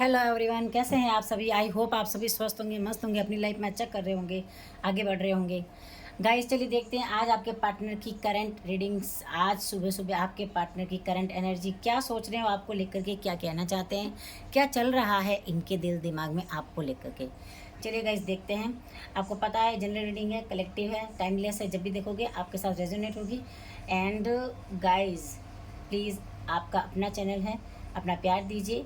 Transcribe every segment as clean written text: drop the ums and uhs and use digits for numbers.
Hello everyone, कैसे हैं आप सभी। आई होप आप सभी स्वस्थ होंगे, मस्त होंगे, अपनी लाइफ में अच्छा कर रहे होंगे, आगे बढ़ रहे होंगे। गाइस चलिए देखते हैं आज आपके पार्टनर की करंट रीडिंग्स। आज सुबह सुबह आपके पार्टनर की करंट एनर्जी क्या सोच रहे हो आपको लेकर के, क्या कहना चाहते हैं, क्या चल रहा है इनके दिल दिमाग में आपको लेकर के। चलिए गाइस देखते हैं। आपको पता है जनरल रीडिंग है, कलेक्टिव है, टाइमलेस है, जब भी देखोगे आपके साथ रेजोनेट होगी। एंड गाइस प्लीज़, आपका अपना चैनल है, अपना प्यार दीजिए।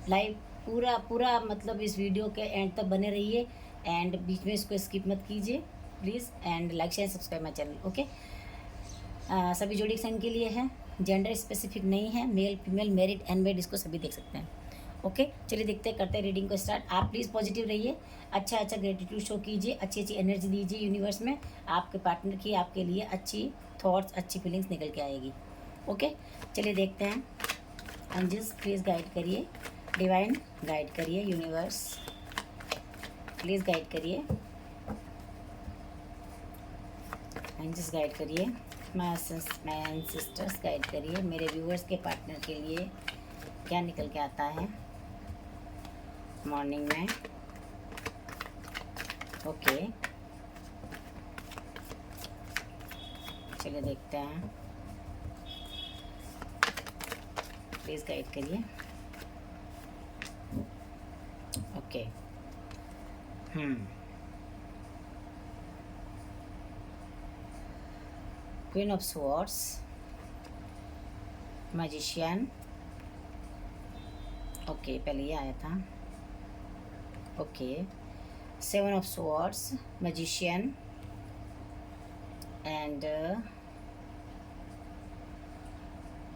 लाइव पूरा पूरा मतलब इस वीडियो के एंड तक बने रहिए एंड बीच में इसको स्किप मत कीजिए please. And like share subscribe my channel. Okay, सभी जोड़ी साइन के लिए है, जेंडर स्पेसिफिक नहीं है, मेल फीमेल मेरिड एनमेड, इसको सभी देख सकते हैं। ओके चलिए देखते हैं, करते हैं रीडिंग को स्टार्ट। आप प्लीज़ पॉजिटिव रहिए, अच्छा अच्छा ग्रेटिट्यूड शो कीजिए, अच्छी अच्छी एनर्जी दीजिए यूनिवर्स में। आपके पार्टनर की आपके लिए अच्छी थॉट्स, अच्छी फीलिंग्स निकल के आएगी। ओके चलिए देखते हैं। एंजल्स प्लीज़ गाइड करिए, डिवाइन गाइड करिए, यूनिवर्स प्लीज़ गाइड करिए, एंजल्स गाइड करिए, माय सिस्टर्स गाइड करिए। मेरे व्यूअर्स के पार्टनर के लिए क्या निकल के आता है मॉर्निंग में। ओके चलिए देखते हैं, प्लीज़ गाइड करिए। Okay queen of swords, magician. Okay पहले ये आया था। Okay seven of swords, magician and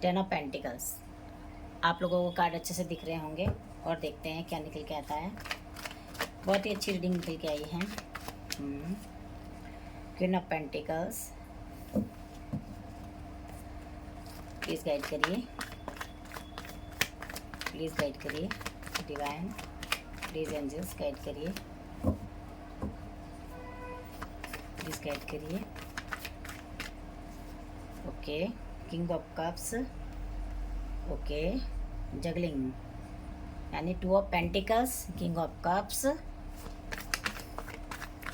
ten of pentacles. आप लोगों को कार्ड अच्छे से दिख रहे होंगे और देखते हैं क्या निकल के आता है। बहुत ही अच्छी रीडिंग निकल के आई है। Queen of pentacles please guide करिए, प्लीज़ गाइड करिए, डिवाइन प्लीज़ एंजल्स गाइड करिए, प्लीज़ गाइड करिए। Okay king of cups. Okay juggling यानी two of pentacles, king of cups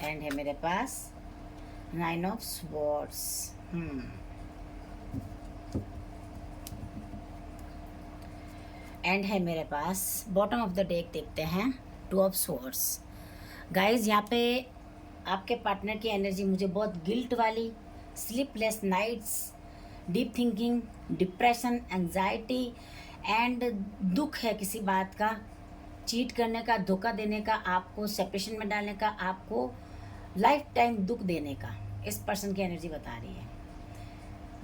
and है मेरे पास नाइन ऑफ स्वॉर्ड्स। एंड है मेरे पास बॉटम ऑफ द डेक। देखते हैं टू ऑफ स्वॉर्ड्स। गाइज यहाँ पे आपके पार्टनर की एनर्जी मुझे बहुत गिल्ट वाली, sleepless nights, deep thinking, depression, anxiety and दुख है किसी बात का, चीट करने का, धोखा देने का, आपको सेपरेशन में डालने का, आपको लाइफ टाइम दुख देने का इस पर्सन की एनर्जी बता रही है।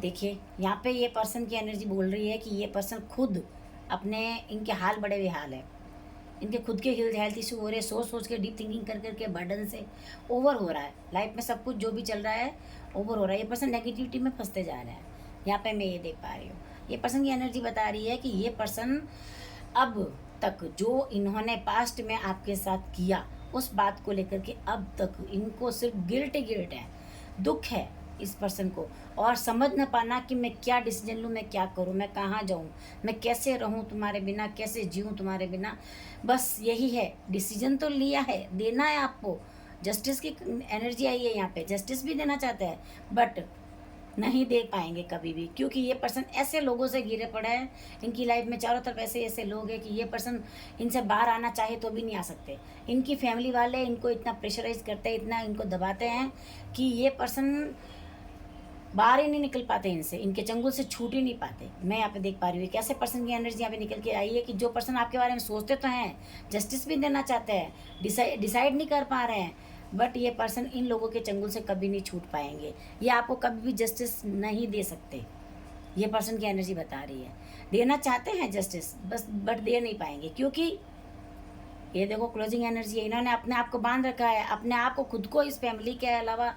देखिए यहाँ पे ये पर्सन की एनर्जी बोल रही है कि ये पर्सन खुद अपने, इनके हाल बड़े बेहाल है, इनके खुद के हेल्थ इशू हो रहे हैं, सोच सोच के डीप थिंकिंग कर करके बर्डन से ओवर हो रहा है। लाइफ में सब कुछ जो भी चल रहा है ओवर हो रहा है। ये पर्सन नेगेटिविटी में फंसते जा रहा है। यहाँ पे मैं ये देख पा रही हूँ, ये पर्सन की एनर्जी बता रही है कि ये पर्सन अब तक जो इन्होंने पास्ट में आपके साथ किया उस बात को लेकर के अब तक इनको सिर्फ गिल्ट है, दुख है इस पर्सन को, और समझ न पाना कि मैं क्या डिसीजन लूँ, मैं क्या करूँ, मैं कहाँ जाऊँ, मैं कैसे रहूँ तुम्हारे बिना, कैसे जीऊँ तुम्हारे बिना। बस यही है, डिसीजन तो लिया है, देना है आपको। जस्टिस की एनर्जी आई है यहाँ पे, जस्टिस भी देना चाहते हैं बट नहीं दे पाएंगे कभी भी, क्योंकि ये पर्सन ऐसे लोगों से घिरे पड़े हैं। इनकी लाइफ में चारों तरफ ऐसे ऐसे लोग हैं कि ये पर्सन इनसे बाहर आना चाहे तो भी नहीं आ सकते। इनकी फैमिली वाले इनको इतना प्रेशराइज करते हैं, इतना इनको दबाते हैं कि ये पर्सन बाहर ही नहीं निकल पाते, इनसे, इनके चंगुल से छूट ही नहीं पाते। मैं यहाँ पे देख पा रही हूँ कैसे पर्सन की एनर्जी यहाँ पे निकल के आई है कि जो पर्सन आपके बारे में सोचते तो हैं, जस्टिस भी देना चाहते हैं, डिसाइड नहीं कर पा रहे हैं, बट ये पर्सन इन लोगों के चंगुल से कभी नहीं छूट पाएंगे। ये आपको कभी भी जस्टिस नहीं दे सकते, ये पर्सन की एनर्जी बता रही है। देना चाहते हैं जस्टिस बस, बट दे नहीं पाएंगे, क्योंकि ये देखो क्लोजिंग एनर्जी है। इन्होंने अपने आप को बांध रखा है, अपने आप को, खुद को इस फैमिली के अलावा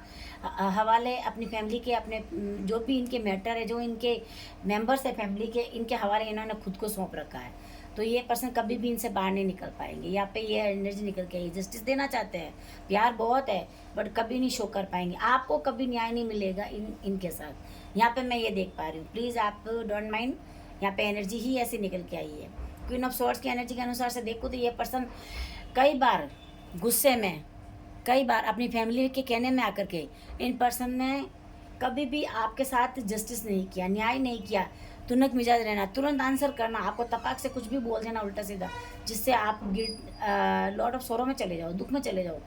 हवाले, अपनी फैमिली के, अपने जो भी इनके मैटर है, जो इनके मेंबर्स है फैमिली के, इनके हवाले इन्होंने खुद को सौंप रखा है। तो ये पर्सन कभी भी इनसे बाहर नहीं निकल पाएंगे। यहाँ पे ये एनर्जी निकल के, जस्टिस देना चाहते हैं, प्यार बहुत है बट कभी नहीं शो कर पाएंगे, आपको कभी न्याय नहीं मिलेगा इनके साथ। यहाँ पे मैं ये देख पा रही हूँ, प्लीज़ आप डोंट माइंड। यहाँ पे एनर्जी ही ऐसी निकल के आई है। क्वीन ऑफ स्वॉर्ड्स की एनर्जी के अनुसार से देखो तो ये पर्सन कई बार गुस्से में, कई बार अपनी फैमिली के कहने में आकर के इन पर्सन ने कभी भी आपके साथ जस्टिस नहीं किया, न्याय नहीं किया। तुनक मिजाज रहना, तुरंत आंसर करना, आपको तपाक से कुछ भी बोल देना उल्टा सीधा, जिससे आप लॉर्ड ऑफ सोरो में चले जाओ, दुख में चले जाओ।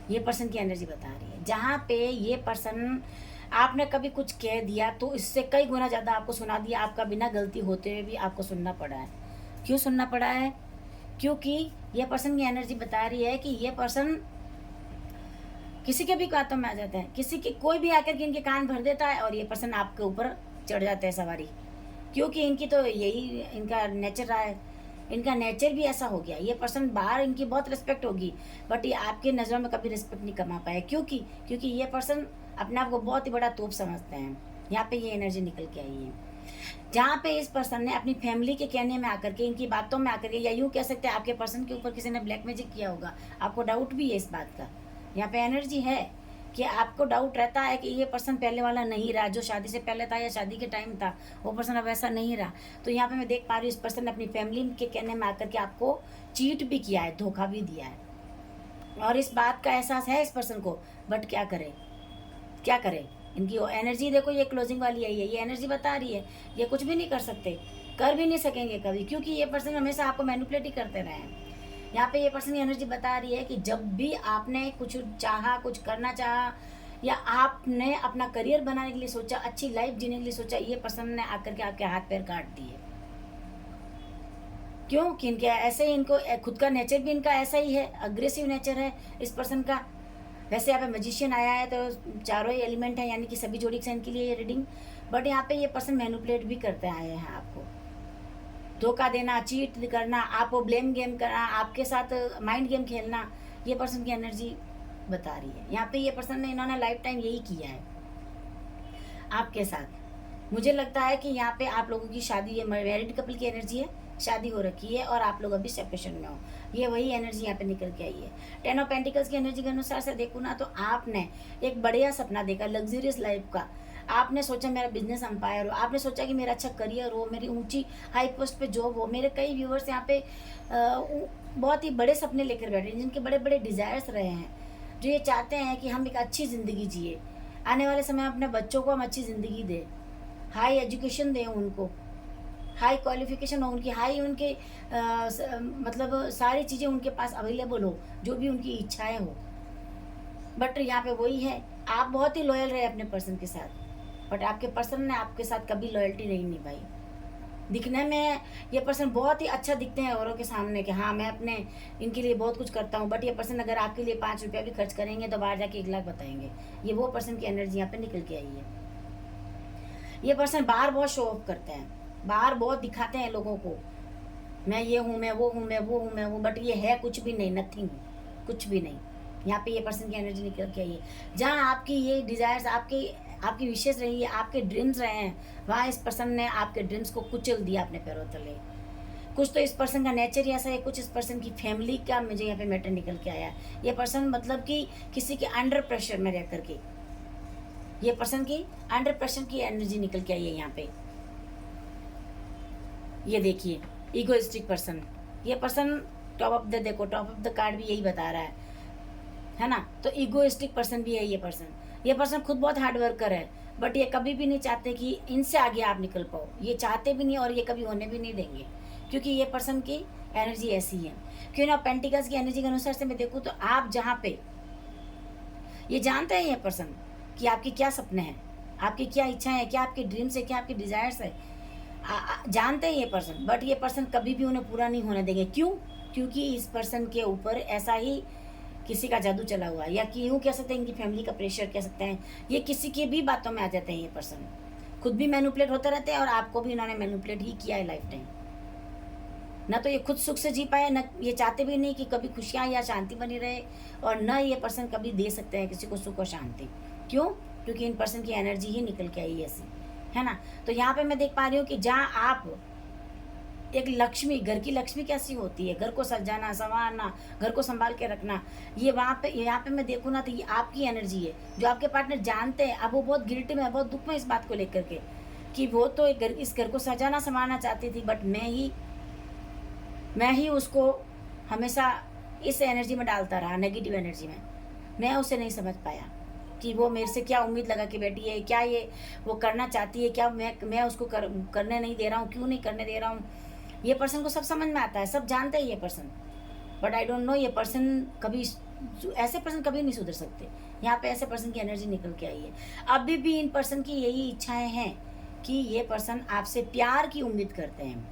ये पर्सन की एनर्जी बता रही है। जहाँ पे ये पर्सन आपने कभी कुछ कह दिया तो इससे कई गुना ज़्यादा आपको सुना दिया, आपका बिना गलती होते हुए भी आपको सुनना पड़ा है। क्यों सुनना पड़ा है? क्योंकि ये पर्सन की एनर्जी बता रही है कि ये पर्सन किसी के भी बातों में आ जाता है, किसी के कोई भी आकर के इनके कान भर देता है और ये पर्सन आपके ऊपर चढ़ जाता है सवारी, क्योंकि इनकी तो यही इनका नेचर रहा है, इनका नेचर भी ऐसा हो गया। ये पर्सन बाहर इनकी बहुत रिस्पेक्ट होगी, बट ये आपके नज़रों में कभी रिस्पेक्ट नहीं कमा पाए। क्योंकि ये पर्सन अपने आप को बहुत ही बड़ा तोप समझते हैं। यहाँ पे ये एनर्जी निकल के आई है, जहाँ पे इस पर्सन ने अपनी फैमिली के कहने में आकर के, इनकी बातों में आकर के, या यूँ कह सकते हैं आपके पर्सन के ऊपर किसी ने ब्लैक मैजिक किया होगा। आपको डाउट भी है इस बात का। यहाँ पे एनर्जी है कि आपको डाउट रहता है कि ये पर्सन पहले वाला नहीं रहा, जो शादी से पहले था या शादी के टाइम था, वो पर्सन अब ऐसा नहीं रहा। तो यहाँ पे मैं देख पा रही हूँ इस पर्सन ने अपनी फैमिली के कहने में आकर के आपको चीट भी किया है, धोखा भी दिया है, और इस बात का एहसास है इस पर्सन को। बट क्या करे, क्या करे? इनकी एनर्जी देखो, ये क्लोजिंग वाली आई है। ये एनर्जी बता रही है ये कुछ भी नहीं कर सकते, कर भी नहीं सकेंगे कभी, क्योंकि ये पर्सन हमेशा आपको मैनिपुलेट ही करते रहे हैं। यहाँ पे ये पर्सन की एनर्जी बता रही है कि जब भी आपने कुछ चाहा, कुछ करना चाहा, या आपने अपना करियर बनाने के लिए सोचा, अच्छी लाइफ जीने के लिए सोचा, ये पर्सन ने आकर के आपके हाथ पैर काट दिए। क्यों? कि इनके ऐसे ही, इनको खुद का नेचर भी इनका ऐसा ही है, अग्रेसिव नेचर है इस पर्सन का। वैसे यहाँ पे मैजिशियन आया है तो चारों ही एलिमेंट है, यानी कि सभी जोड़ी से इनके लिए ये रीडिंग। बट यहाँ पे ये पर्सन मैनिपुलेट भी करते आए हैं आपको, धोखा देना, चीट करना, आपको ब्लेम गेम करना, आपके साथ माइंड गेम खेलना, ये पर्सन की एनर्जी बता रही है। यहाँ पे ये पर्सन ने, इन्होंने लाइफ टाइम यही किया है आपके साथ। मुझे लगता है कि यहाँ पे आप लोगों की शादी, ये मैरिड कपल की एनर्जी है, शादी हो रखी है और आप लोग अभी सेपरेशन में हो। ये वही एनर्जी यहाँ पे निकल के आई है। 10 ऑफ पेंटिकल्स की एनर्जी के अनुसार से देखूँ ना, तो आपने एक बढ़िया सपना देखा, लग्जरियस लाइफ का। आपने सोचा मेरा बिजनेस एम्पायर हो, आपने सोचा कि मेरा अच्छा करियर हो, मेरी ऊंची हाई पोस्ट पे जॉब हो। मेरे कई व्यूअर्स यहाँ पे बहुत ही बड़े सपने लेकर बैठे हैं, जिनके बड़े बड़े डिज़ायर्स रहे हैं, जो ये चाहते हैं कि हम एक अच्छी ज़िंदगी जिए, आने वाले समय में अपने बच्चों को हम अच्छी ज़िंदगी दें, हाई एजुकेशन दें उनको, हाई क्वालिफिकेशन हो उनकी, हाई उनके मतलब सारी चीज़ें उनके पास अवेलेबल हो, जो भी उनकी इच्छाएं हो। बट यहाँ पे वही है, आप बहुत ही लॉयल रहे अपने पर्सन के साथ, बट आपके पर्सन ने आपके साथ कभी लॉयल्टी नहीं निभाई। दिखने में ये पर्सन बहुत ही अच्छा दिखते हैं औरों के सामने कि हाँ मैं अपने इनके लिए बहुत कुछ करता हूँ, बट ये पर्सन अगर आपके लिए 5 रुपया भी खर्च करेंगे तो बाहर जाके 1 लाख बताएंगे। ये वो पर्सन की एनर्जी यहाँ पे निकल के आई है। ये पर्सन बाहर बहुत शो ऑफ करते हैं, बाहर बहुत दिखाते हैं लोगों को, मैं ये हूँ, मैं वो हूँ, मैं वो हूँ, मैं वो, बट ये है कुछ भी नहीं, नथिंग, कुछ भी नहीं। यहाँ पे ये पर्सन की एनर्जी निकल के आई है। जहाँ आपकी ये डिज़ायर्स, आपकी विशेष रही है, आपके ड्रीम्स रहे हैं, वहाँ इस पर्सन ने आपके ड्रीम्स को कुचल दिया अपने पैरों तले। कुछ तो इस पर्सन का नेचर ही ऐसा है, कुछ इस पर्सन की फैमिली का मुझे यहाँ पे मैटर निकल के आया है। ये पर्सन मतलब कि किसी के अंडर प्रेशर में रह करके, ये पर्सन की अंडर प्रेशर की एनर्जी निकल के आई है यहाँ पे। ये देखिए ईगोइस्टिक पर्सन, ये पर्सन टॉप ऑफ द, देखो टॉप ऑफ द कार्ड भी यही बता रहा है ना। तो ईगोइस्टिक पर्सन भी है ये पर्सन खुद बहुत हार्ड वर्कर है, बट ये कभी भी नहीं चाहते कि इनसे आगे आप निकल पाओ। ये चाहते भी नहीं और ये कभी होने भी नहीं देंगे, क्योंकि ये पर्सन की एनर्जी ऐसी है। क्यों ना पेंटिकल्स की एनर्जी के अनुसार से मैं देखूँ तो आप जहाँ पे, ये जानते हैं ये पर्सन कि आपके क्या सपने हैं, आपकी क्या इच्छाएं हैं, क्या आपके ड्रीम्स है, क्या आपके डिज़ायर्स है, जानते हैं ये पर्सन। बट ये पर्सन कभी भी उन्हें पूरा नहीं होने देंगे। क्यों? क्योंकि इस पर्सन के ऊपर ऐसा ही किसी का जादू चला हुआ है, या कि यूँ कह सकते हैं इनकी फैमिली का प्रेशर कह सकते हैं। ये किसी की भी बातों में आ जाते हैं, ये पर्सन खुद भी मैनिपुलेट होते रहते हैं और आपको भी इन्होंने मैनिपुलेट ही किया है लाइफ टाइम। ना तो ये खुद सुख से जी पाए, न ये चाहते भी नहीं कि कभी खुशियाँ या शांति बनी रहे, और न ये पर्सन कभी दे सकते हैं किसी को सुख और शांति। क्यों? क्योंकि इन पर्सन की एनर्जी ही निकल के आई ऐसी, है ना। तो यहाँ पे मैं देख पा रही हूँ कि जहाँ आप एक लक्ष्मी, घर की लक्ष्मी कैसी होती है, घर को सजाना, संवारना, घर को संभाल के रखना, ये वहाँ पे, यहाँ पे मैं देखूँ ना तो ये आपकी एनर्जी है, जो आपके पार्टनर जानते हैं। अब वो बहुत गिल्टी में, बहुत दुख में इस बात को लेकर के कि वो तो इस घर को सजाना संवारना चाहती थी, बट मैं ही मैं ही उसको हमेशा इस एनर्जी में डालता रहा, नेगेटिव एनर्जी में। मैं उसे नहीं समझ पाया कि वो मेरे से क्या उम्मीद लगा के बैठी है, क्या ये वो करना चाहती है, क्या मैं उसको करने नहीं दे रहा हूँ, क्यों नहीं करने दे रहा हूँ। ये पर्सन को सब समझ में आता है, सब जानते हैं ये person, but I don't know ये पर्सन कभी, ऐसे पर्सन कभी नहीं सुधर सकते। यहाँ पे ऐसे पर्सन की एनर्जी निकल के आई है। अभी भी इन पर्सन की यही इच्छाएं हैं कि ये पर्सन आपसे प्यार की उम्मीद करते हैं,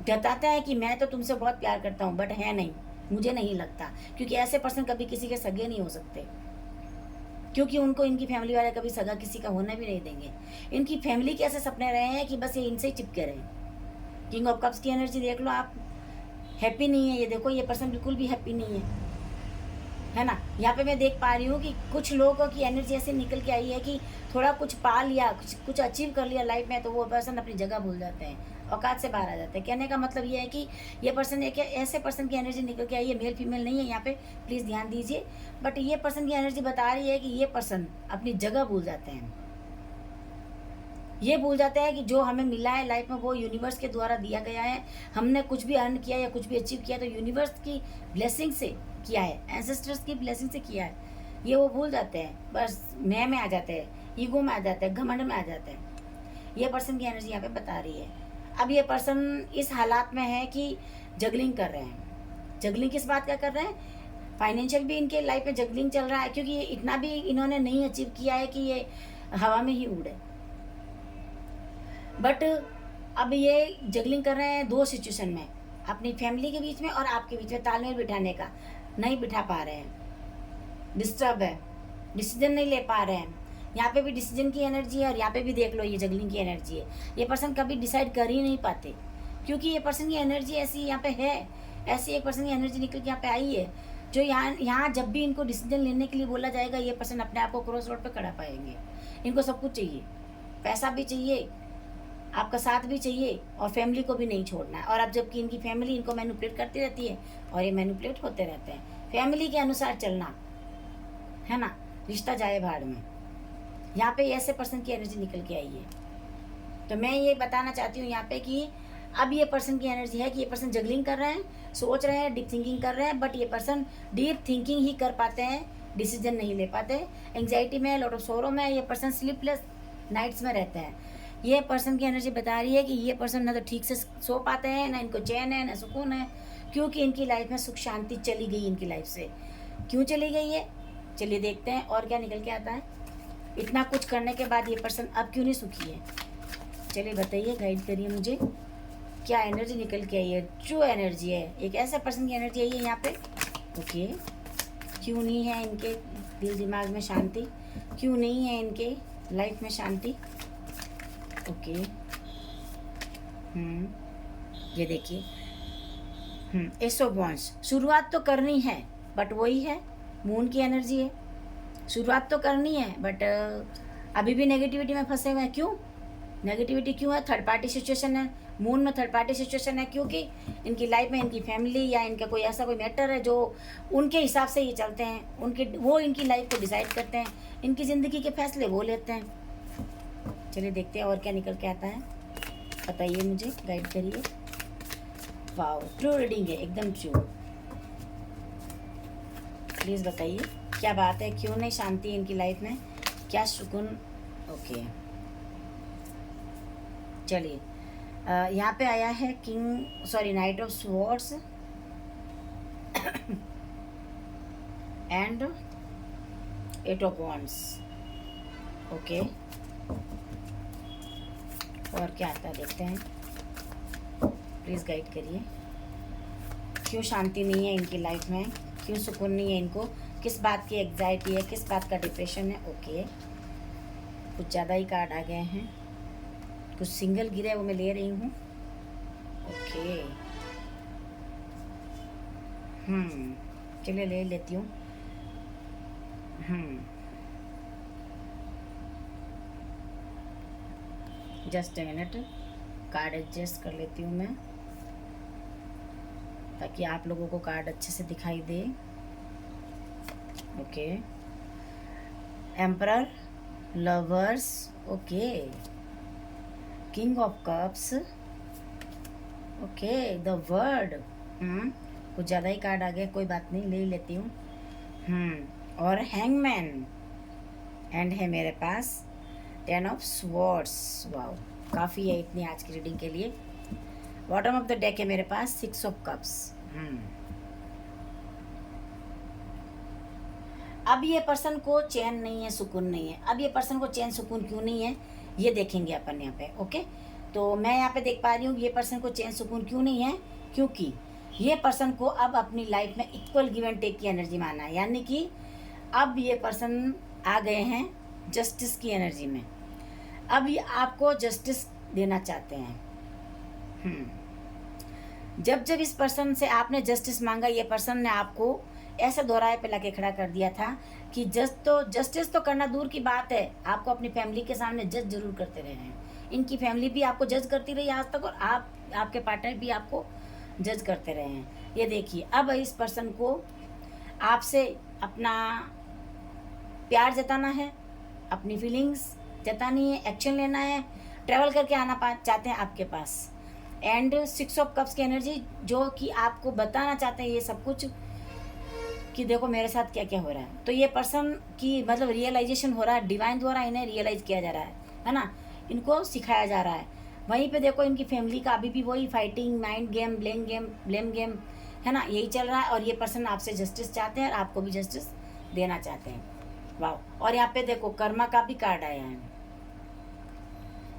बताता है कि मैं तो तुमसे बहुत प्यार करता हूँ, बट है नहीं, मुझे नहीं लगता, क्योंकि ऐसे पर्सन कभी किसी के सगे नहीं हो सकते, क्योंकि उनको इनकी फैमिली वाले कभी सगा किसी का होने भी नहीं देंगे। इनकी फैमिली के ऐसे सपने रहे हैं कि बस ये इनसे ही चिपके रहे। किंग ऑफ कप्स की एनर्जी देख लो आप, हैप्पी नहीं है ये, देखो ये पर्सन बिल्कुल भी हैप्पी नहीं है ना। यहाँ पे मैं देख पा रही हूँ कि कुछ लोगों की एनर्जी ऐसे निकल के आई है कि थोड़ा कुछ पा लिया, कुछ अचीव कर लिया लाइफ में, तो वो पर्सन अपनी जगह भूल जाते हैं, औकात से बाहर आ जाते हैं। कहने का मतलब ये है कि ये पर्सन एक ऐसे पर्सन की एनर्जी निकल के आई है, मेल फीमेल नहीं है यहाँ पे, प्लीज़ ध्यान दीजिए, बट ये पर्सन की एनर्जी बता रही है कि ये पर्सन अपनी जगह भूल जाते हैं। ये भूल जाते हैं कि जो हमें मिला है लाइफ में वो यूनिवर्स के द्वारा दिया गया है। हमने कुछ भी अर्न किया या कुछ भी अचीव किया तो यूनिवर्स की ब्लेसिंग से किया है, एंसेस्टर्स की ब्लेसिंग से किया है। ये वो भूल जाते हैं, बस मैं में आ जाते हैं, ईगो में आ जाते हैं, घमंड में आ जाते हैं। ये पर्सन की एनर्जी यहाँ पे बता रही है। अब ये पर्सन इस हालात में है कि जगलिंग कर रहे हैं। जगलिंग किस बात का कर रहे हैं? फाइनेंशियल भी इनके लाइफ में जगलिंग चल रहा है, क्योंकि ये इतना भी इन्होंने नहीं अचीव किया है कि ये हवा में ही उड़े, बट अब ये जगलिंग कर रहे हैं दो सिचुएशन में, अपनी फैमिली के बीच में और आपके बीच में तालमेल बिठाने का नहीं बिठा पा रहे हैं, डिस्टर्ब है, डिसीजन नहीं ले पा रहे हैं। यहाँ पे भी डिसीजन की एनर्जी है और यहाँ पे भी देख लो ये जगलिंग की एनर्जी है। ये पर्सन कभी डिसाइड कर ही नहीं पाते, क्योंकि ये पर्सन की एनर्जी ऐसी यहाँ पे है, ऐसी एक पर्सन की एनर्जी निकल के यहाँ पे आई है, जो यहाँ जब भी इनको डिसीजन लेने के लिए बोला जाएगा ये पर्सन अपने आप को क्रॉस रोड पे खड़ा पाएंगे। इनको सब कुछ चाहिए, पैसा भी चाहिए, आपका साथ भी चाहिए, और फैमिली को भी नहीं छोड़ना है। और अब जबकि इनकी फैमिली इनको मैनिपुलेट करती रहती है और ये मैनिपुलेट होते रहते हैं, फैमिली के अनुसार चलना है ना, रिश्ता जाए भाड़ में। यहाँ पे ऐसे पर्सन की एनर्जी निकल के आई है। तो मैं ये बताना चाहती हूँ यहाँ पे कि अब ये पर्सन की एनर्जी है कि ये पर्सन जगलिंग कर रहे हैं, सोच रहे हैं, डीप थिंकिंग कर रहे हैं, बट ये पर्सन डीप थिंकिंग ही कर पाते हैं, डिसीजन नहीं ले पाते। एंग्जाइटी में, लॉट ऑफ सोरो में ये पर्सन स्लीपलेस नाइट्स में रहते हैं। ये पर्सन की एनर्जी बता रही है कि ये पर्सन ना तो ठीक से सो पाते हैं, ना इनको चैन है, ना सुकून है, क्योंकि इनकी लाइफ में सुख शांति चली गई इनकी लाइफ से। क्यों चली गई है, चलिए देखते हैं और क्या निकल के आता है। इतना कुछ करने के बाद ये पर्सन अब क्यों नहीं सुखी है, चलिए बताइए, गाइड करिए मुझे, क्या एनर्जी निकल के आई है, ट्रू एनर्जी है, एक ऐसा पर्सन की एनर्जी आई है यहाँ पे। ओके, क्यों नहीं है इनके दिल दिमाग में शांति, क्यों नहीं है इनके लाइफ में शांति। ओके, ये देखिए, एस ऑफ वांड्स, शुरुआत तो करनी है, बट वही है, मून की एनर्जी है, शुरुआत तो करनी है, बट अभी भी नेगेटिविटी में फंसे हुए हैं। क्यों नेगेटिविटी क्यों है? थर्ड पार्टी सिचुएशन है, मून में थर्ड पार्टी सिचुएशन है, क्योंकि इनकी लाइफ में इनकी फैमिली या इनका कोई ऐसा कोई मैटर है जो उनके हिसाब से ये चलते हैं, उनके वो इनकी लाइफ को डिसाइड करते हैं, इनकी ज़िंदगी के फैसले वो लेते हैं। चलिए देखते हैं और क्या निकल के आता है, बताइए मुझे, गाइड करिए। वाओ, ट्रू रीडिंग है, एकदम ट्रू। प्लीज़ बताइए क्या बात है, क्यों नहीं शांति इनकी लाइफ में, क्या सुकून। ओके, चलिए यहाँ पे आया है knight of swords and eight of wands. Okay, और क्या आता है देखते हैं, प्लीज़ गाइड करिए। क्यों शांति नहीं है इनकी लाइफ में, क्यों सुकून नहीं है इनको, किस बात की एग्जाइटी है, किस बात का डिप्रेशन है। ओके, कुछ ज़्यादा ही कार्ड आ गए हैं, कुछ सिंगल गिरे हैं वो मैं ले रही हूँ। ओके, चलिए ले लेती हूँ। Just a minute, card adjust कर लेती हूँ मैं, ताकि आप लोगों को कार्ड अच्छे से दिखाई दे। Okay, emperor, lovers, okay, king of cups, okay, the world. कुछ ज़्यादा ही कार्ड आ गए, कोई बात नहीं, ले ही लेती हूँ। और हैंगमैन। एंड है मेरे पास 10 ऑफ स्वॉर्ड्स। वाओ, काफ़ी है इतनी आज की रीडिंग के लिए। बॉटम ऑफ द डेक है मेरे पास 6 ऑफ कप्स। अब ये पर्सन को चैन नहीं है, सुकून नहीं है। अब ये पर्सन को चैन सुकून क्यों नहीं है ये देखेंगे अपन यहाँ पे। ओके, तो मैं यहाँ पे देख पा रही हूँ ये पर्सन को चैन सुकून क्यों नहीं है, क्योंकि ये पर्सन को अब अपनी लाइफ में इक्वल गिव एंड टेक की एनर्जी माना है। यानी कि अब ये पर्सन आ गए हैं जस्टिस की एनर्जी में। अब ये आपको जस्टिस देना चाहते हैं। जब जब इस पर्सन से आपने जस्टिस मांगा, ये पर्सन ने आपको ऐसा दोहराए पे लाके खड़ा कर दिया था कि जस्टिस तो करना दूर की बात है, आपको अपनी फैमिली के सामने जज जरूर करते रहे हैं। इनकी फैमिली भी आपको जज करती रही आज तक, और आपके पार्टनर भी आपको जज करते रहे हैं। ये देखिए, अब इस पर्सन को आपसे अपना प्यार जताना है, अपनी फीलिंग्स जतानी है, एक्शन लेना है, ट्रैवल करके आना चाहते हैं आपके पास। एंड 6 ऑफ कप्स की एनर्जी जो कि आपको बताना चाहते हैं ये सब कुछ कि देखो मेरे साथ क्या क्या हो रहा है। तो ये पर्सन की मतलब रियलाइजेशन हो रहा है, डिवाइन द्वारा इन्हें रियलाइज किया जा रहा है ना, इनको सिखाया जा रहा है। वहीं पे देखो इनकी फैमिली का अभी भी वही fighting, mind game, blame game है ना, यही चल रहा है। और ये पर्सन आपसे जस्टिस चाहते हैं और आपको भी जस्टिस देना चाहते हैं। वाह, और यहाँ पे देखो कर्मा का भी कार्ड आया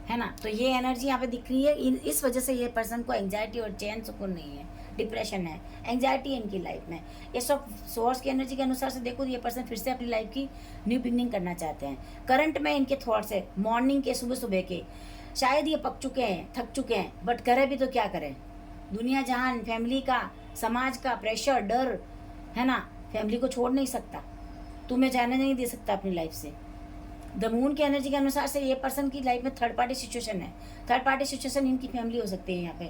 है ना। तो ये एनर्जी यहाँ पे दिख रही है। इस वजह से ये पर्सन को एंजाइटी और चैन सुकून नहीं है, डिप्रेशन है, एंजाइटी है इनकी लाइफ में। ये सब सोर्स की एनर्जी के अनुसार से देखो ये पर्सन फिर से अपनी लाइफ की न्यू बिगनिंग करना चाहते हैं। करंट में इनके थॉट्स है मॉर्निंग के, सुबह सुबह के, शायद ये पक चुके हैं, थक चुके हैं, बट करें भी तो क्या करें। दुनिया जहान, फैमिली का, समाज का प्रेशर, डर है ना, फैमिली को छोड़ नहीं सकता, तुम्हें जाने नहीं दे सकता अपनी लाइफ से। द मून की एनर्जी के अनुसार से ये पर्सन की लाइफ में थर्ड पार्टी सिचुएशन है। थर्ड पार्टी सिचुएशन इनकी फैमिली हो सकती है, यहाँ पे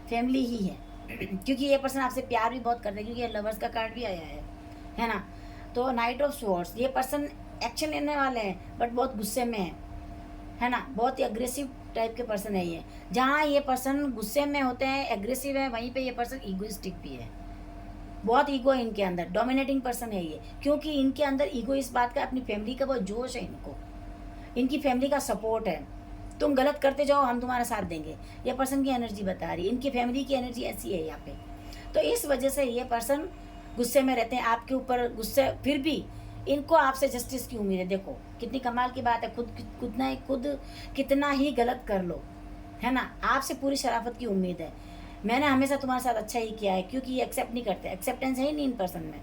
फैमिली ही है क्योंकि ये पर्सन आपसे प्यार भी बहुत करते हैं, क्योंकि ये लवर्स का कार्ड भी आया है ना। तो नाइट ऑफ स्वॉर्ड्स, ये पर्सन एक्शन लेने वाले हैं बट बहुत गुस्से में है ना, बहुत ही अग्रेसिव टाइप के पर्सन है ये। जहाँ ये पर्सन गुस्से में होते हैं, एग्रेसिव है, वहीं पे ये पर्सन ईगोइस्टिक भी है। बहुत ईगो है इनके अंदर, डोमिनेटिंग पर्सन है ये, क्योंकि इनके अंदर ईगो इस बात का, अपनी फैमिली का बहुत जोश है इनको, इनकी फैमिली का सपोर्ट है। तुम गलत करते जाओ, हम तुम्हारा साथ देंगे, ये पर्सन की एनर्जी बता रही है। इनकी फैमिली की एनर्जी ऐसी है यहाँ पे। तो इस वजह से ये पर्सन गुस्से में रहते हैं आपके ऊपर, गुस्से, फिर भी इनको आपसे जस्टिस की उम्मीद है। देखो कितनी कमाल की बात है, खुद कितना ही गलत कर लो है ना, आपसे पूरी शराफत की उम्मीद है। मैंने हमेशा तुम्हारे साथ अच्छा ही किया है, क्योंकि ये एक्सेप्ट नहीं करते, एक्सेप्टेंस है ही नहीं इन पर्सन में।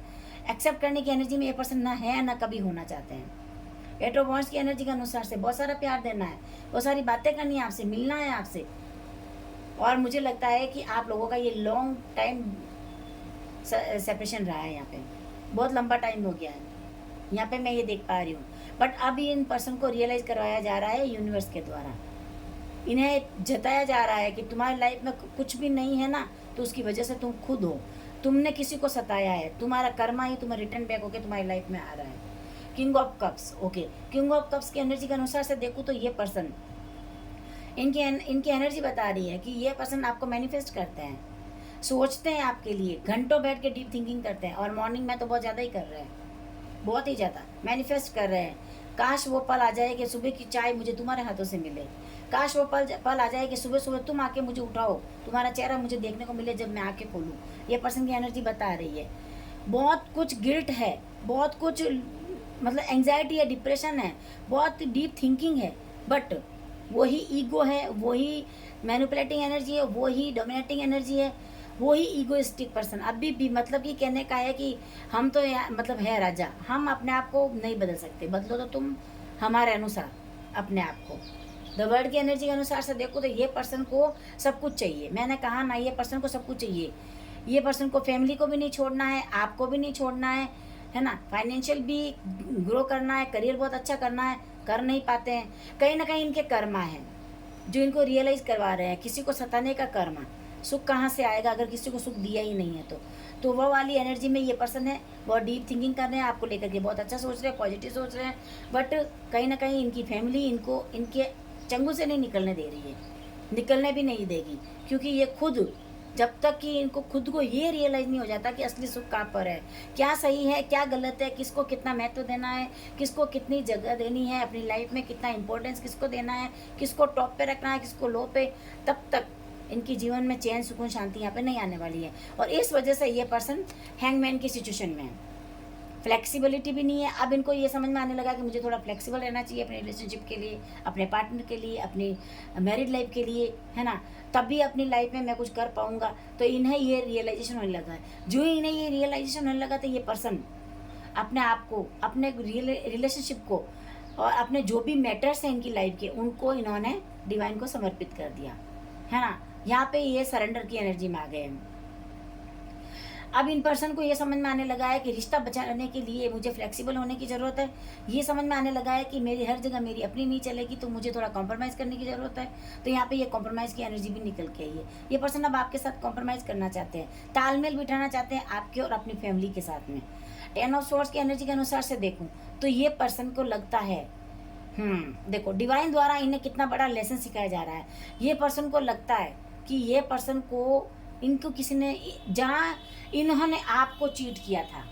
एक्सेप्ट करने की एनर्जी में ये पर्सन ना है ना कभी होना चाहते हैं। एट ऑफ वॉन्ड्स की एनर्जी के अनुसार से बहुत सारा प्यार देना है, बहुत सारी बातें करनी है आपसे, मिलना है आपसे। और मुझे लगता है कि आप लोगों का ये लॉन्ग टाइम सेपरेशन रहा है, यहाँ पे बहुत लंबा टाइम हो गया है, यहाँ पे मैं ये देख पा रही हूँ। बट अब इन पर्सन को रियलाइज करवाया जा रहा है यूनिवर्स के द्वारा, इन्हें जताया जा रहा है कि तुम्हारी लाइफ में कुछ भी नहीं है ना, तो उसकी वजह से तुम खुद हो, तुमने किसी को सताया है, तुम्हारा कर्मा ही तुम्हें रिटर्न बैक होकर तुम्हारी लाइफ में आ रहा है। King of cups, okay, king of cups की एनर्जी के अनुसार से देखूँ तो ये पर्सन, इनकी एनर्जी बता रही है कि ये पर्सन आपको मैनिफेस्ट करते हैं, सोचते हैं आपके लिए, घंटों बैठ के डीप थिंकिंग करते हैं। और मॉर्निंग में तो बहुत ज़्यादा ही कर रहे हैं, बहुत ही ज़्यादा मैनिफेस्ट कर रहे हैं। काश वो पल आ जाए कि सुबह की चाय मुझे तुम्हारे हाथों से मिले, काश वो पल आ जाए कि सुबह सुबह तुम आके मुझे उठाओ, तुम्हारा चेहरा मुझे देखने को मिले जब मैं आके खोलूँ। ये पर्सन की एनर्जी बता रही है बहुत कुछ गिल्ट है, बहुत कुछ मतलब एंजाइटी है, डिप्रेशन है, बहुत डीप थिंकिंग है, बट वही ईगो है, वही मैनिपुलेटिंग एनर्जी है, वही डोमिनेटिंग एनर्जी है, वही ईगोइस्टिक पर्सन अभी भी। मतलब ये कहने का है कि हम तो मतलब है राजा, हम अपने आप को नहीं बदल सकते, बदलो तो तुम हमारे अनुसार अपने आप को। द वर्ल्ड की एनर्जी के अनुसार से देखो तो ये पर्सन को सब कुछ चाहिए। मैंने कहा ना, ये पर्सन को सब कुछ चाहिए। ये पर्सन को फैमिली को भी नहीं छोड़ना है, आपको भी नहीं छोड़ना है ना, फाइनेंशियल भी ग्रो करना है, करियर बहुत अच्छा करना है, कर नहीं पाते हैं। कहीं ना कहीं इनके कर्मा है जो इनको रियलाइज करवा रहे हैं। किसी को सताने का कर्मा, सुख कहाँ से आएगा अगर किसी को सुख दिया ही नहीं है तो वो वाली एनर्जी में ये पर्सन है। बहुत डीप थिंकिंग कर रहे हैं आपको लेकर के, बहुत अच्छा सोच रहे हैं, पॉजिटिव सोच रहे हैं, बट कहीं ना कहीं इनकी फैमिली इनके चंगुल से नहीं निकलने दे रही है, निकलने भी नहीं देगी, क्योंकि ये खुद जब तक कि इनको खुद को ये रियलाइज़ नहीं हो जाता कि असली सुख कहाँ पर है, क्या सही है, क्या गलत है, किसको कितना महत्व देना है, किसको कितनी जगह देनी है अपनी लाइफ में, कितना इंपॉर्टेंस किसको देना है, किसको टॉप पे रखना है, किसको लो पे, तब तक इनकी जीवन में चैन, सुकून, शांति यहाँ पे नहीं आने वाली है। और इस वजह से ये पर्सन हैंगमैन की सिचुएशन में है। फ्लेक्सिबिलिटी भी नहीं है। अब इनको ये समझ में आने लगा कि मुझे थोड़ा फ्लेक्सिबल रहना चाहिए अपने रिलेशनशिप के लिए, अपने पार्टनर के लिए, अपनी मैरिड लाइफ के लिए, है ना, तभी अपनी लाइफ में मैं कुछ कर पाऊंगा। तो इन्हें ये रियलाइजेशन होने लगा है। जो ही इन्हें ये रियलाइजेशन होने लगा तो ये पर्सन अपने आप को, अपने रिलेशनशिप को और अपने जो भी मैटर्स हैं इनकी लाइफ के, उनको इन्होंने डिवाइन को समर्पित कर दिया, है ना। यहाँ पे ये सरेंडर की एनर्जी में आ गए हैं। अब इन पर्सन को ये समझ में आने लगा है कि रिश्ता बचाने के लिए मुझे फ्लेक्सिबल होने की ज़रूरत है। ये समझ में आने लगा है कि मेरी हर जगह मेरी अपनी नहीं चलेगी, तो मुझे थोड़ा कॉम्प्रोमाइज़ करने की ज़रूरत है। तो यहाँ पे ये कॉम्प्रोमाइज़ की एनर्जी भी निकल के आई है। ये पर्सन अब आपके साथ कॉम्प्रोमाइज़ करना चाहते हैं, तालमेल बिठाना चाहते हैं आपके और अपनी फैमिली के साथ में। 10 ऑफ सोर्ड्स की एनर्जी के अनुसार से देखूँ तो ये पर्सन को लगता है, देखो डिवाइन द्वारा इन्हें कितना बड़ा लेसन सिखाया जा रहा है। ये पर्सन को लगता है कि ये पर्सन को, इनको किसी ने, जहाँ इन्होंने आपको चीट किया था,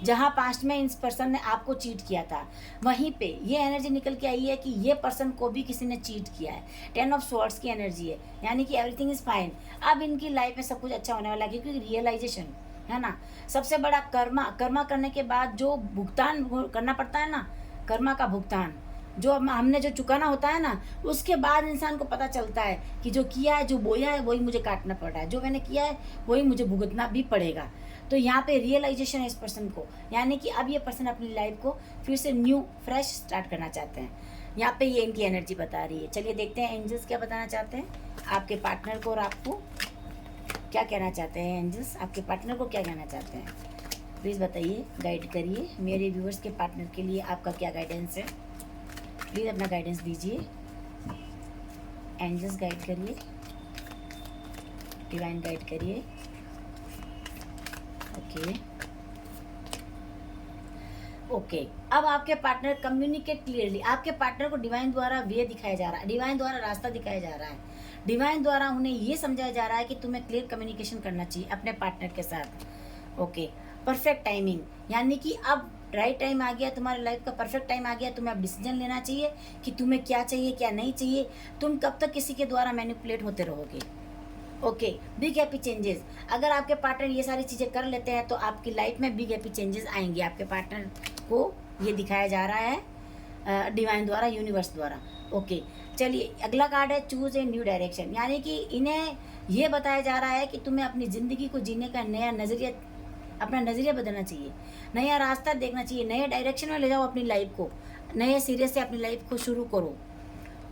जहाँ पास्ट में इस पर्सन ने आपको चीट किया था, वहीं पे ये एनर्जी निकल के आई है कि ये पर्सन को भी किसी ने चीट किया है। 10 ऑफ स्वॉर्ड्स की एनर्जी है, यानी कि एवरीथिंग इज़ फाइन। अब इनकी लाइफ में सब कुछ अच्छा होने वाला है, क्योंकि रियलाइजेशन है ना। सबसे बड़ा कर्मा करने के बाद जो भुगतान करना पड़ता है ना, कर्मा का भुगतान जो हमने जो चुकाना होता है ना, उसके बाद इंसान को पता चलता है कि जो किया है, जो बोया है, वही मुझे काटना पड़ रहा है, जो मैंने किया है वही मुझे भुगतना भी पड़ेगा। तो यहाँ पे रियलाइजेशन है इस पर्सन को, यानी कि अब ये पर्सन अपनी लाइफ को फिर से न्यू फ्रेश स्टार्ट करना चाहते हैं। यहाँ पे ये इनकी एनर्जी बता रही है। चलिए देखते हैं एंजल्स क्या बताना चाहते हैं आपके पार्टनर को, और आपको क्या कहना चाहते हैं एंजल्स, आपके पार्टनर को क्या कहना चाहते हैं। प्लीज़ बताइए, गाइड करिए मेरे व्यूअर्स के पार्टनर के लिए आपका क्या गाइडेंस है। प्लीज़ अपना गाइडेंस दीजिए, एंजल्स गाइड करिए, डिवाइन गाइड करिए। ओके, अब आपके पार्टनर कम्युनिकेट क्लियरली, आपके पार्टनर को डिवाइन द्वारा वे दिखाया जा रहा है, डिवाइन द्वारा रास्ता दिखाया जा रहा है, डिवाइन द्वारा उन्हें ये समझाया जा रहा है कि तुम्हें क्लियर कम्युनिकेशन करना चाहिए अपने पार्टनर के साथ। ओके, परफेक्ट टाइमिंग, यानी कि अब राइट टाइम आ गया, तुम्हारे लाइफ का परफेक्ट टाइम आ गया, तुम्हें अब डिसीजन लेना चाहिए कि तुम्हें क्या चाहिए क्या नहीं चाहिए। तुम कब तक किसी के द्वारा मैनिपुलेट होते रहोगे। ओके, बिग हैप्पी चेंजेस, अगर आपके पार्टनर ये सारी चीज़ें कर लेते हैं तो आपकी लाइफ में बिग हैप्पी चेंजेस आएंगे। आपके पार्टनर को ये दिखाया जा रहा है डिवाइन द्वारा, यूनिवर्स द्वारा। ओके, चलिए अगला कार्ड है चूज ए न्यू डायरेक्शन, यानी कि इन्हें ये बताया जा रहा है कि तुम्हें अपनी ज़िंदगी को जीने का नया नज़रिया, अपना नज़रिया बदलना चाहिए, नया रास्ता देखना चाहिए, नए डायरेक्शन में ले जाओ अपनी लाइफ को, नए सिरे से अपनी लाइफ को शुरू करो।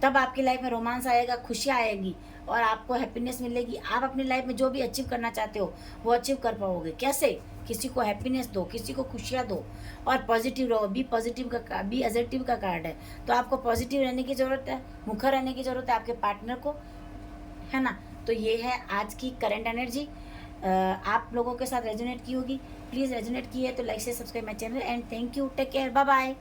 तब आपकी लाइफ में रोमांस आएगा, खुशियाँ आएगी और आपको हैप्पीनेस मिलेगी। आप अपनी लाइफ में जो भी अचीव करना चाहते हो वो अचीव कर पाओगे। कैसे? किसी को हैप्पीनेस दो, किसी को खुशियाँ दो और पॉजिटिव रहो। बी पॉजिटिव का, बी पॉजिटिव का कार्ड है, तो आपको पॉजिटिव रहने की ज़रूरत है, मुखर रहने की ज़रूरत है आपके पार्टनर को, है ना। तो ये है आज की करंट एनर्जी, आप लोगों के साथ रेजोनेट की होगी। प्लीज़ रेजोनेट की है तो लाइक से subscribe my channel and thank you, take care, bye bye.